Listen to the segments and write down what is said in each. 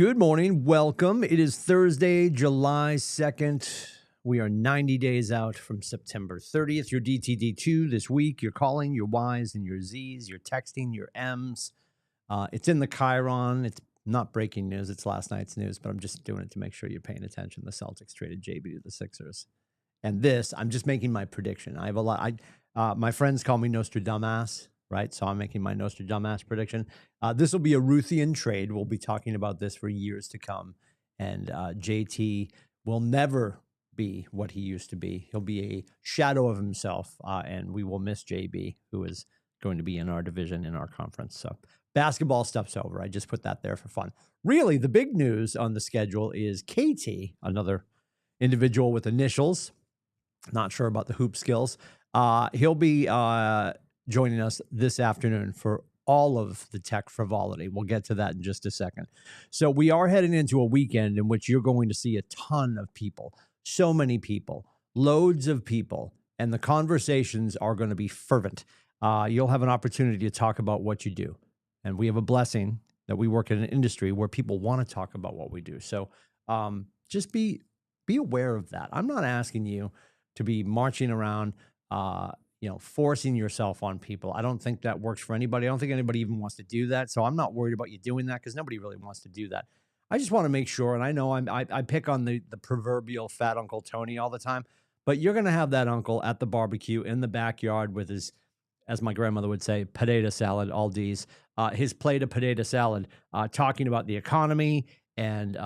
Good morning. Welcome. It is Thursday, July 2nd. We are 90 days out from September 30th. Your DTD2 this week. You're calling your Ys and your Zs. You're texting your Ms. It's in the Chiron. It's not breaking news. It's last night's news, but I'm just doing it to make sure you're paying attention. The Celtics traded JB to the Sixers. And this, I'm just making my prediction. I have a lot. My friends call me Nostradamus, right? So I'm making my Nostradamus prediction. This will be a Ruthian trade. We'll be talking about this for years to come. And JT will never be what he used to be. He'll be a shadow of himself. And we will miss JB, who is going to be in our division, in our conference. So basketball stuff's over. I just put that there for fun. Really, the big news on the schedule is KT, another individual with initials. Not sure about the hoop skills. He'll be joining us this afternoon for all of the tech frivolity. We'll get to that in just a second. So we are heading into a weekend in which you're going to see a ton of people, so many people, loads of people, and the conversations are going to be fervent. You'll have an opportunity to talk about what you do. And we have a blessing that we work in an industry where people want to talk about what we do. So just be aware of that. I'm not asking you to be marching around, forcing yourself on people. I don't think that works for anybody. I don't think anybody even wants to do that. So I'm not worried about you doing that because nobody really wants to do that. I just want to make sure, and I know I pick on the proverbial fat Uncle Tony all the time, but you're going to have that uncle at the barbecue in the backyard with his, as my grandmother would say, potato salad, all D's, his plate of potato salad, talking about the economy and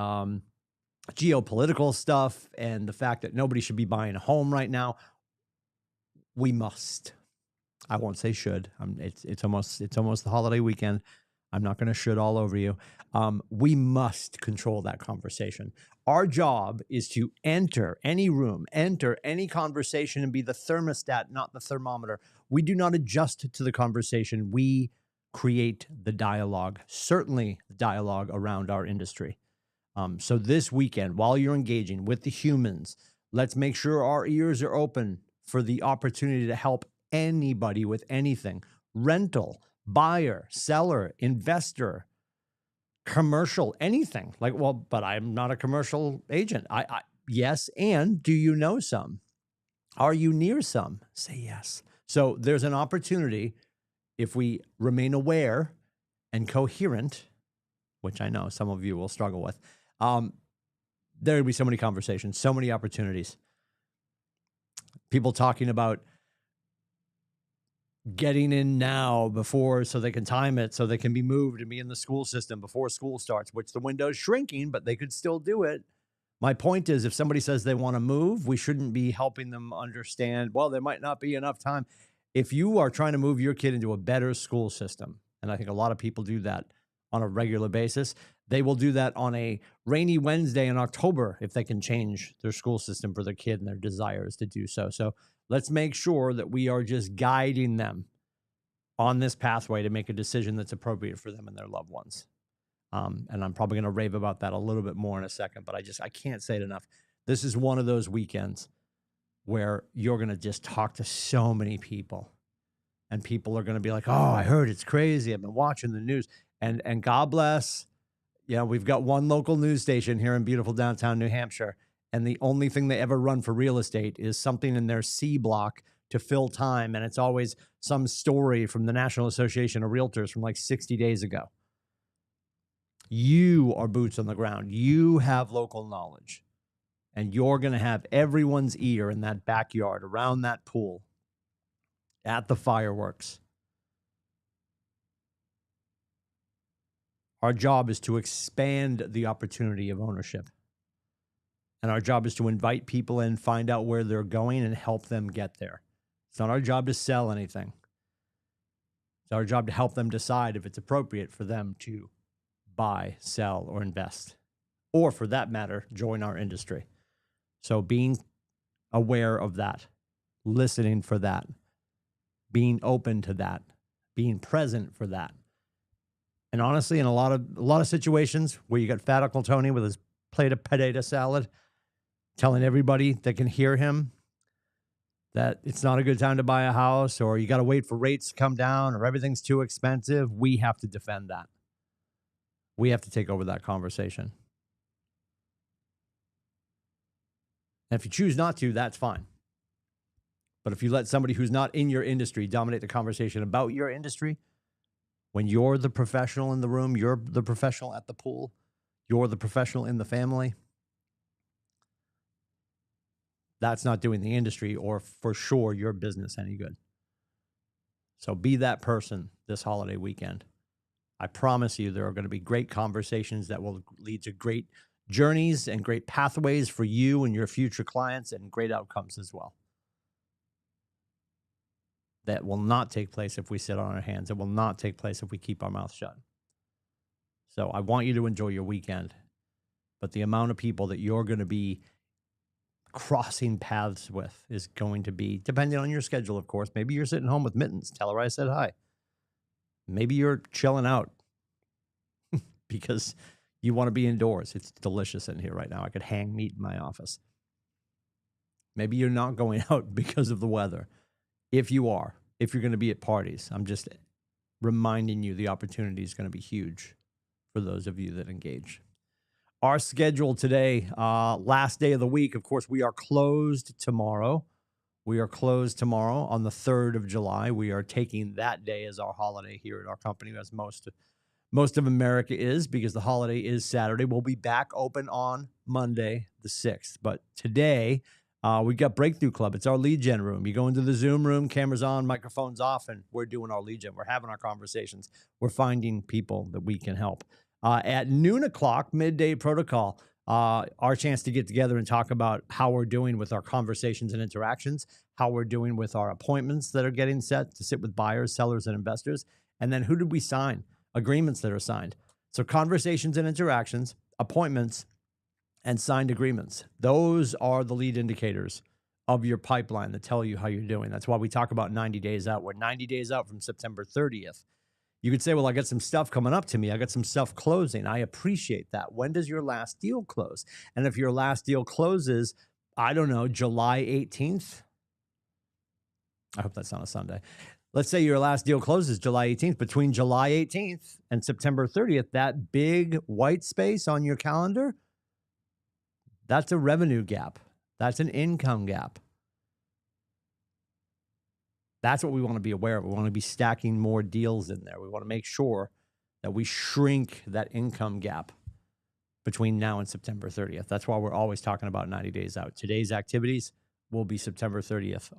geopolitical stuff and the fact that nobody should be buying a home right now. We must. I won't say should. It's almost the holiday weekend. I'm not going to should all over you. We must control that conversation. Our job is to enter any room, enter any conversation, and be the thermostat, not the thermometer. We do not adjust to the conversation. We create the dialogue, certainly the dialogue around our industry. So this weekend, while you're engaging with the humans, let's make sure our ears are open for the opportunity to help anybody with anything. Rental, buyer, seller, investor, commercial, anything. But I'm not a commercial agent. Yes, and do you know some? Are you near some? Say yes. So there's an opportunity if we remain aware and coherent, which I know some of you will struggle with. There will be so many conversations, so many opportunities. People talking about getting in now before so they can time it, so they can be moved and be in the school system before school starts, which the window's shrinking, but they could still do it. My point is, if somebody says they want to move, we shouldn't be helping them understand, well, there might not be enough time. If you are trying to move your kid into a better school system, and I think a lot of people do that on a regular basis, they will do that on a rainy Wednesday in October if they can change their school system for their kid and their desires to do so. So let's make sure that we are just guiding them on this pathway to make a decision that's appropriate for them and their loved ones. And I'm probably going to rave about that a little bit more in a second, but I can't say it enough. This is one of those weekends where you're going to just talk to so many people, and people are going to be like, oh, I heard it's crazy. I've been watching the news. And God bless, we've got one local news station here in beautiful downtown New Hampshire, and the only thing they ever run for real estate is something in their C block to fill time, and it's always some story from the National Association of Realtors from like 60 days ago. You are boots on the ground. You have local knowledge, and you're going to have everyone's ear in that backyard, around that pool, at the fireworks. Our job is to expand the opportunity of ownership. And our job is to invite people in, find out where they're going, and help them get there. It's not our job to sell anything. It's our job to help them decide if it's appropriate for them to buy, sell, or invest. Or for that matter, join our industry. So being aware of that, listening for that, being open to that, being present for that. And honestly, in a lot of situations where you got fat Uncle Tony with his plate of potato salad, telling everybody that can hear him that it's not a good time to buy a house, or you got to wait for rates to come down, or everything's too expensive, we have to defend that. we have to take over that conversation. And if you choose not to, that's fine. But if you let somebody who's not in your industry dominate the conversation about your industry, when you're the professional in the room, you're the professional at the pool, you're the professional in the family, that's not doing the industry or for sure your business any good. So be that person this holiday weekend. I promise you there are going to be great conversations that will lead to great journeys and great pathways for you and your future clients and great outcomes as well. That will not take place if we sit on our hands. It will not take place if we keep our mouth shut. So I want you to enjoy your weekend, but the amount of people that you're going to be crossing paths with is going to be, depending on your schedule, of course. Maybe you're sitting home with mittens. Tell her I said hi. Maybe you're chilling out because you want to be indoors. It's delicious in here right now. I could hang meat in my office. Maybe you're not going out because of the weather. If you are, if you're going to be at parties, I'm just reminding you the opportunity is going to be huge for those of you that engage. Our schedule today, last day of the week, of course, we are closed tomorrow. We are closed tomorrow on the 3rd of July. We are taking that day as our holiday here at our company, as most of America is, because the holiday is Saturday. We'll be back open on Monday, the 6th. But today, we got Breakthrough Club. It's our lead gen room. You go into the Zoom room, cameras on, microphones off, and we're doing our lead gen. We're having our conversations. We're finding people that we can help. At noon o'clock, midday protocol, our chance to get together and talk about how we're doing with our conversations and interactions, how we're doing with our appointments that are getting set to sit with buyers, sellers, and investors, and then who did we sign, agreements that are signed. So conversations and interactions, appointments, and signed agreements. Those are the lead indicators of your pipeline that tell you how you're doing. That's why we talk about 90 days out. We're 90 days out from September 30th. You could say, well, I got some stuff coming up to me. I got some stuff closing. I appreciate that. When does your last deal close? And if your last deal closes, I don't know, July 18th. I hope that's not a Sunday. Let's say your last deal closes July 18th. Between July 18th and September 30th, that big white space on your calendar, that's a revenue gap. That's an income gap. That's what we want to be aware of. We want to be stacking more deals in there. We want to make sure that we shrink that income gap between now and September 30th. That's why we're always talking about 90 days out. Today's activities will be September 30th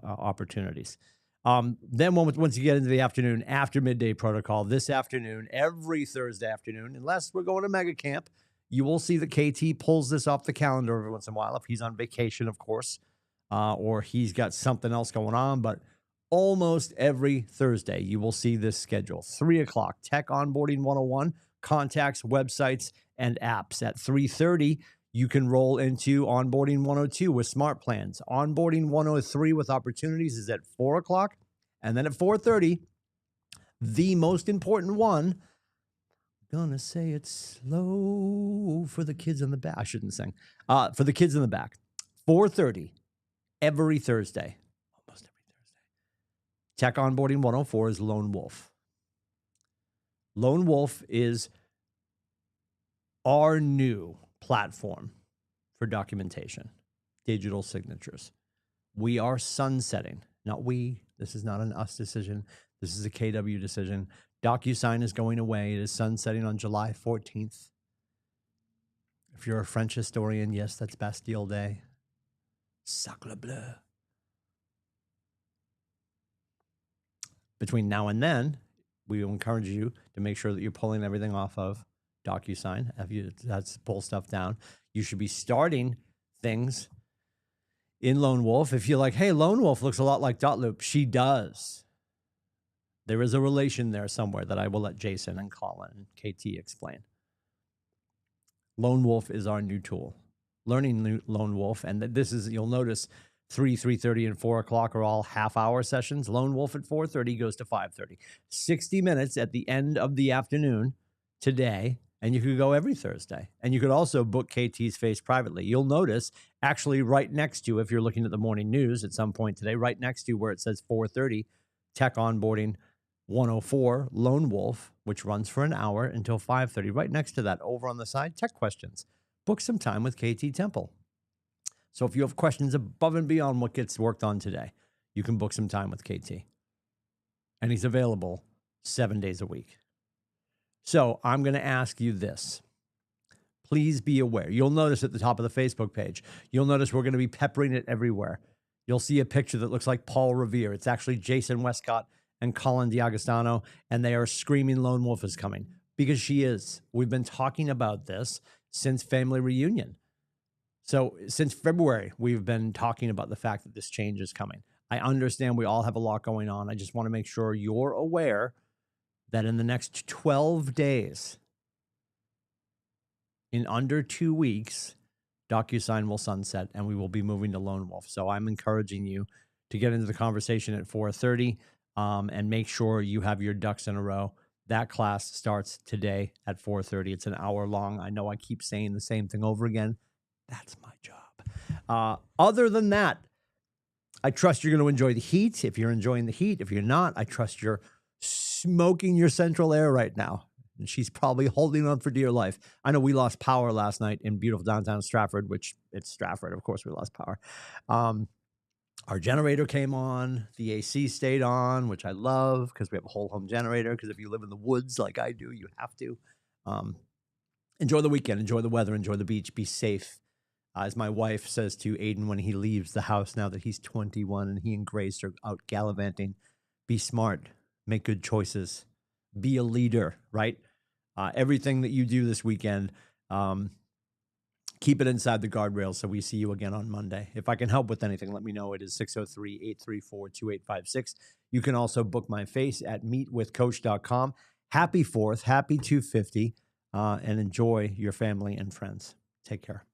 opportunities. Then once you get into the afternoon, after midday protocol, this afternoon, every Thursday afternoon, unless we're going to mega camp, you will see that KT pulls this off the calendar every once in a while. If he's on vacation, of course, or he's got something else going on, but almost every Thursday, you will see this schedule. 3 o'clock, Tech Onboarding 101, contacts, websites, and apps. At 3:30, you can roll into Onboarding 102 with smart plans. Onboarding 103 with opportunities is at 4 o'clock. And then at 4:30, the most important one, I'm gonna say it slow for the kids in the back. I shouldn't sing. For the kids in the back. 4:30, every Thursday. Tech Onboarding 104 is Lone Wolf. Lone Wolf is our new platform for documentation, digital signatures. We are sunsetting, not we. This is not an us decision. This is a KW decision. DocuSign is going away. It is sunsetting on July 14th. If you're a French historian, yes, that's Bastille Day. Sacre bleu. Between now and then, we encourage you to make sure that you're pulling everything off of DocuSign. That's pull stuff down. You should be starting things in Lone Wolf. If you're like, hey, Lone Wolf looks a lot like Dotloop, she does. There is a relation there somewhere that I will let Jason and Colin and KT explain. Lone Wolf is our new tool. Learning Lone Wolf, and this is, you'll notice, 3:30, and 4 o'clock are all half-hour sessions. Lone Wolf at 4:30 goes to 5:30. 60 minutes at the end of the afternoon today, and you could go every Thursday. And you could also book KT's face privately. You'll notice, actually, right next to, if you're looking at the morning news at some point today, right next to where it says 4:30, Tech Onboarding 104 Lone Wolf, which runs for an hour until 5:30. Right next to that, over on the side, tech questions. Book some time with KT Temple. So if you have questions above and beyond what gets worked on today, you can book some time with KT. And he's available 7 days a week. So I'm going to ask you this. Please be aware. You'll notice at the top of the Facebook page, you'll notice we're going to be peppering it everywhere. You'll see a picture that looks like Paul Revere. It's actually Jason Westcott and Colin D'Agostino, and they are screaming Lone Wolf is coming, because she is. We've been talking about this since family reunion. So since February, we've been talking about the fact that this change is coming. I understand we all have a lot going on. I just want to make sure you're aware that in the next 12 days, in under 2 weeks, DocuSign will sunset and we will be moving to Lone Wolf. So I'm encouraging you to get into the conversation at 4:30 and make sure you have your ducks in a row. That class starts today at 4:30. It's an hour long. I know I keep saying the same thing over again. That's my job. Other than that, I trust you're going to enjoy the heat. If you're enjoying the heat, if you're not, I trust you're smoking your central air right now. And she's probably holding on for dear life. I know we lost power last night in beautiful downtown Stratford, which it's Stratford. Of course, we lost power. Our generator came on. The AC stayed on, which I love because we have a whole home generator. Because if you live in the woods like I do, you have to. Enjoy the weekend. Enjoy the weather. Enjoy the beach. Be safe. As my wife says to Aiden when he leaves the house now that he's 21 and he and Grace are out gallivanting, be smart. Make good choices. Be a leader, right? Everything that you do this weekend, keep it inside the guardrails so we see you again on Monday. If I can help with anything, let me know. It is 603-834-2856. You can also book my face at meetwithcoach.com. Happy 4th, happy 250, and enjoy your family and friends. Take care.